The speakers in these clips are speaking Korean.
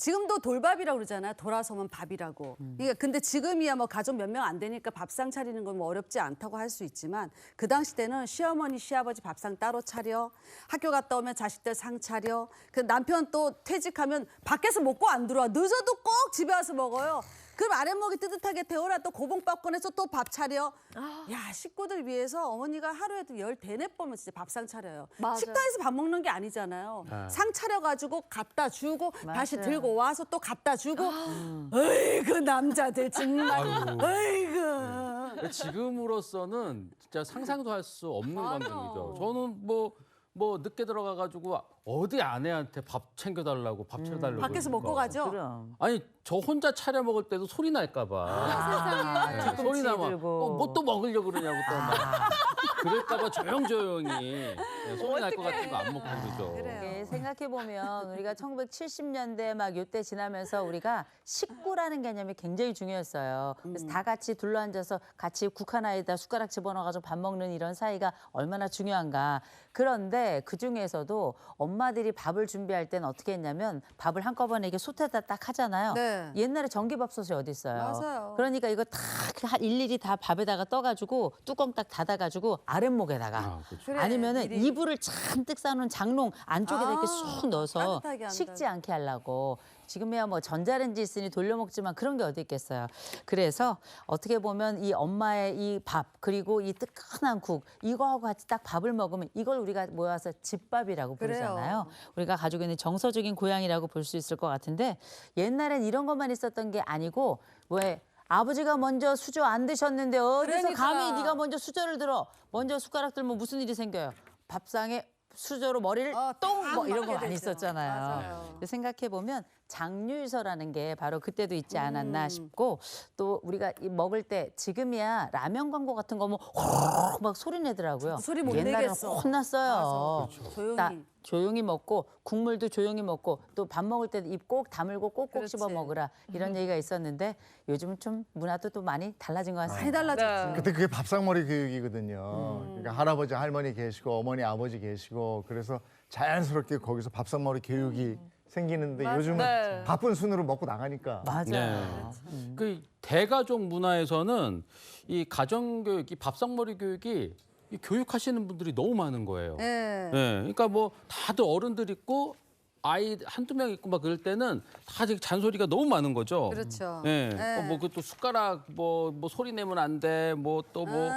지금도 돌밥이라고 그러잖아요. 돌아서면 밥이라고. 그러니까 근데 지금이야 뭐 가족 몇 명 안 되니까 밥상 차리는 건 뭐 어렵지 않다고 할 수 있지만 그 당시 때는 시어머니, 시아버지 밥상 따로 차려. 학교 갔다 오면 자식들 상 차려. 그 남편 또 퇴직하면 밖에서 먹고 안 들어와. 늦어도 꼭 집에 와서 먹어요. 그럼 아랫목이 뜨뜻하게 데워라 또 고봉밥 꺼내서 또 밥 차려. 야 식구들 위해서 어머니가 하루에도 14번은 진짜 밥상 차려요. 맞아요. 식당에서 밥 먹는 게 아니잖아요. 상 차려가지고 갖다 주고 다시 맞아요. 들고 와서 또 갖다 주고. 어이구 남자들 정말. 어이구. 지금으로서는 진짜 상상도 할 수 없는 광경이죠. 저는 뭐 늦게 들어가가지고 어디 아내한테 밥 챙겨달라고 밥 차려달라고 밖에서 먹고 그러니까. 가죠. 그럼. 아니 저 혼자 차려 먹을 때도 소리 날까봐 세상에. 소리 나면 들고. 뭐 또 먹으려고 그러냐고 또 막 그럴까봐 조용조용히 소리 날 것 같은 거 안 먹고 그러죠. 그래요. 예, 생각해보면 우리가 1970년대 막 요때 지나면서 우리가 식구라는 개념이 굉장히 중요했어요. 그래서 다 같이 둘러앉아서 같이 국 하나에다 숟가락 집어넣어가지고 밥 먹는 이런 사이가 얼마나 중요한가. 그런데 그중에서도 엄마들이 밥을 준비할 때는 어떻게 했냐면 밥을 한꺼번에 이렇게 솥에다 딱 하잖아요. 네. 옛날에 전기밥솥이 어디 있어요. 맞아요. 그러니까 이거 다 일일이 다 밥에다가 떠가지고 뚜껑 딱 닫아가지고 아랫목에다가 아, 그렇죠. 그래, 아니면은 미리. 이불을 잔뜩 싸놓은 장롱 안쪽에다 이렇게 쑥 넣어서 따뜻하게 한다고. 식지 않게 하려고. 지금이야 뭐 전자레인지 있으니 돌려먹지만 그런 게 어디 있겠어요. 그래서 어떻게 보면 이 엄마의 이 밥 그리고 이 뜨끈한 국 이거하고 같이 딱 밥을 먹으면 이걸 우리가 모여서 집밥이라고 부르잖아요. 우리가 가지고 있는 정서적인 고향이라고 볼 수 있을 것 같은데 옛날엔 이런 것만 있었던 게 아니고 왜 아버지가 먼저 수저 안 드셨는데 어디서 그러니까. 감히 네가 먼저 수저를 들어. 먼저 숟가락 들면 무슨 일이 생겨요. 밥상에 수저로 머리를 똥 뭐 이런 거 맞게 많이 되죠. 썼잖아요. 맞아요. 생각해 보면 장유유서라는 게 바로 그때도 있지 않았나 싶고 또 우리가 이 먹을 때 지금이야 라면 광고 같은 거 뭐 막 소리 내더라고요. 소리 못 옛날에는 내겠어. 혼났어요. 맞아. 조용히. 딱 조용히 먹고 국물도 조용히 먹고 또 밥 먹을 때도 입 꼭 다물고 꼭꼭 그렇지. 씹어 먹으라 이런 얘기가 있었는데 요즘은 좀 문화도 또 많이 달라진 것 많이 같습니다. 달라졌지. 그때 그게 밥상머리 교육이거든요. 그러니까 할아버지, 할머니 계시고 어머니, 아버지 계시고 그래서 자연스럽게 거기서 밥상머리 교육이 생기는데 요즘은 네. 바쁜 순으로 먹고 나가니까. 맞아요. 네. 그 대가족 문화에서는 이 가정교육, 이 밥상머리 교육이 이 교육하시는 분들이 너무 많은 거예요. 예. 네, 그러니까 뭐 다들 어른들 있고 아이 한두 명 있고 막 그럴 때는 다 잔소리가 너무 많은 거죠. 그렇죠. 예. 예. 뭐 그것도 숟가락 뭐 소리 내면 안 돼. 뭐 또 뭐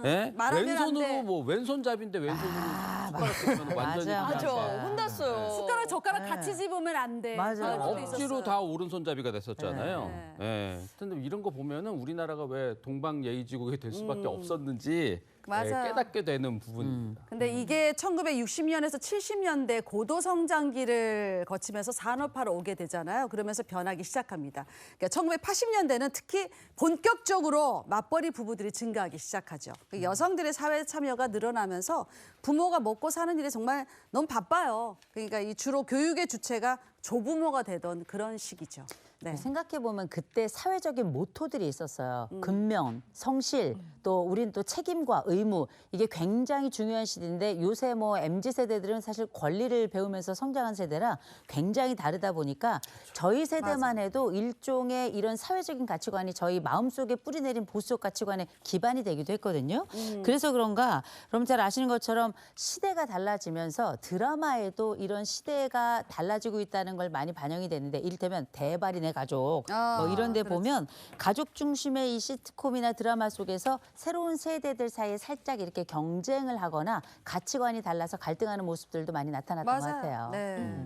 예? 말하면 안 돼. 왼손으로 뭐 왼손잡이인데 왼손으로 숟가락 들면 완전히 맞아. 그냥 맞아. 혼났어요. 숟가락 젓가락 같이 집으면 안 돼. 맞아요. 그런 것도 억지로 있었어요. 다 오른손잡이가 됐었잖아요. 네. 예. 근데 이런 거 보면은 우리나라가 왜 동방예의지국이 될 수밖에 없었는지 맞아요. 깨닫게 되는 부분입니다. 근데 이게 1960년에서 70년대 고도 성장기를 거치면서 산업화로 오게 되잖아요. 그러면서 변하기 시작합니다. 그러니까 1980년대는 특히 본격적으로 맞벌이 부부들이 증가하기 시작하죠. 그 여성들의 사회 참여가 늘어나면서 부모가 먹고 사는 일에 정말 너무 바빠요. 그러니까 이 주로 교육의 주체가 조부모가 되던 그런 시기죠. 네. 생각해 보면 그때 사회적인 모토들이 있었어요. 근면, 성실, 또 우린 또 책임과 의무 이게 굉장히 중요한 시대인데 요새 뭐 MZ 세대들은 사실 권리를 배우면서 성장한 세대라 굉장히 다르다 보니까 저희 세대만 해도 일종의 이런 사회적인 가치관이 저희 마음속에 뿌리내린 보수적 가치관의 기반이 되기도 했거든요. 그래서 그런가 그럼 잘 아시는 것처럼 시대가 달라지면서 드라마에도 이런 시대가 달라지고 있다는 걸 많이 반영이 되는데 이를테면 대발이네 가족 뭐 이런 데 보면 가족 중심의 이 시트콤이나 드라마 속에서 새로운 세대들 사이에 살짝 이렇게 경쟁을 하거나 가치관이 달라서 갈등하는 모습들도 많이 나타났던 것 같아요. 네.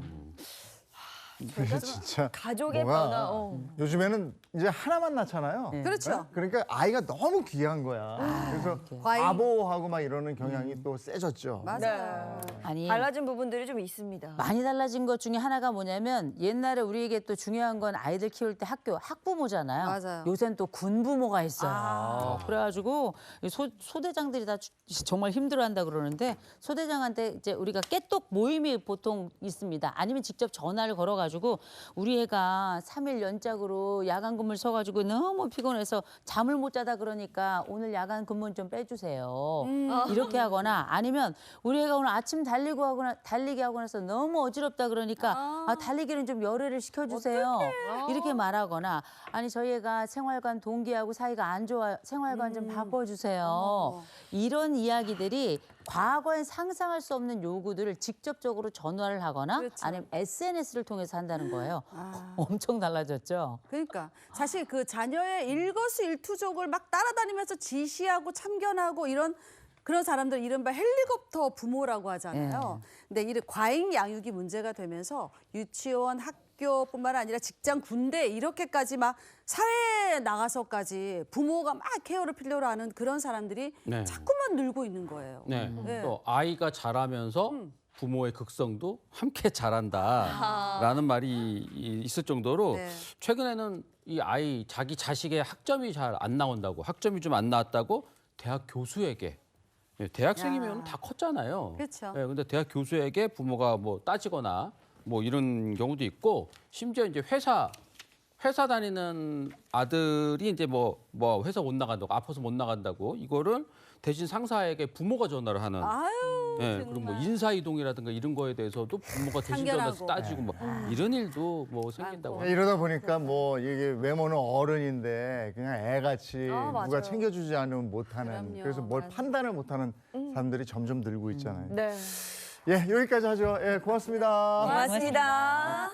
그게 진짜 가족의 뭐가 변화. 요즘에는 이제 하나만 낳잖아요. 그렇죠. 그러니까 아이가 너무 귀한 거야. 그래서 과잉. 바보하고 막 이러는 경향이 또 세졌죠. 맞아요. 아니 달라진 부분들이 좀 있습니다. 많이 달라진 것 중에 하나가 뭐냐면 옛날에 우리에게 또 중요한 건 아이들 키울 때 학부모잖아요. 맞아요. 요새는 또 군부모가 있어요. 그래가지고 이 소대장들이 다 정말 힘들어한다 그러는데 소대장한테 이제 우리가 깨똑 모임이 보통 있습니다. 아니면 직접 전화를 걸어가지고 와가지고 우리 애가 3일 연짝으로 야간 근무를 서가지고 너무 피곤해서 잠을 못 자다 그러니까 오늘 야간 근무는 좀 빼주세요. 이렇게 하거나 아니면 우리 애가 오늘 아침 달리기 하고 나서 너무 어지럽다 그러니까 달리기는 좀 열애를 시켜주세요. 이렇게 말하거나 아니 저희 애가 생활관 동기하고 사이가 안 좋아요. 생활관 좀 바꿔주세요. 이런 이야기들이 과거엔 상상할 수 없는 요구들을 직접적으로 전화를 하거나 그렇죠. 아니면 SNS를 통해서 한다는 거예요. 엄청 달라졌죠. 그러니까 사실 그 자녀의 일거수일투족을 막 따라다니면서 지시하고 참견하고 이런 그런 사람들 이른바 헬리콥터 부모라고 하잖아요. 근데 이 과잉 양육이 문제가 되면서 유치원, 학교뿐만 아니라 직장, 군대 이렇게까지 막 사회에 나가서까지 부모가 막 케어를 필요로 하는 그런 사람들이 네. 자꾸만 늘고 있는 거예요. 네. 네. 또 아이가 자라면서 부모의 극성도 함께 자란다라는 말이 있을 정도로 네. 최근에는 이 아이 자기 자식의 학점이 잘 안 나온다고 학점이 좀 안 나왔다고 대학 교수에게 대학생이면 야. 다 컸잖아요. 그렇죠. 근데 대학 교수에게 부모가 뭐 따지거나 뭐 이런 경우도 있고 심지어 이제 회사 다니는 아들이 이제 뭐 회사 못 나간다고 아파서 못 나간다고 이거를 대신 상사에게 부모가 전화를 하는 아유, 그리고 뭐 인사 이동이라든가 이런 거에 대해서도 부모가 대신 전화해서 참견하고. 따지고 뭐 이런 일도 뭐 생긴다고. 이러다 보니까 뭐 이게 외모는 어른인데 그냥 애같이 누가 맞아요. 챙겨주지 않으면 못하는 그럼요. 그래서 뭘 판단을 못하는 사람들이 점점 늘고 있잖아요. 네. 예, 여기까지 하죠. 예, 고맙습니다. 고맙습니다.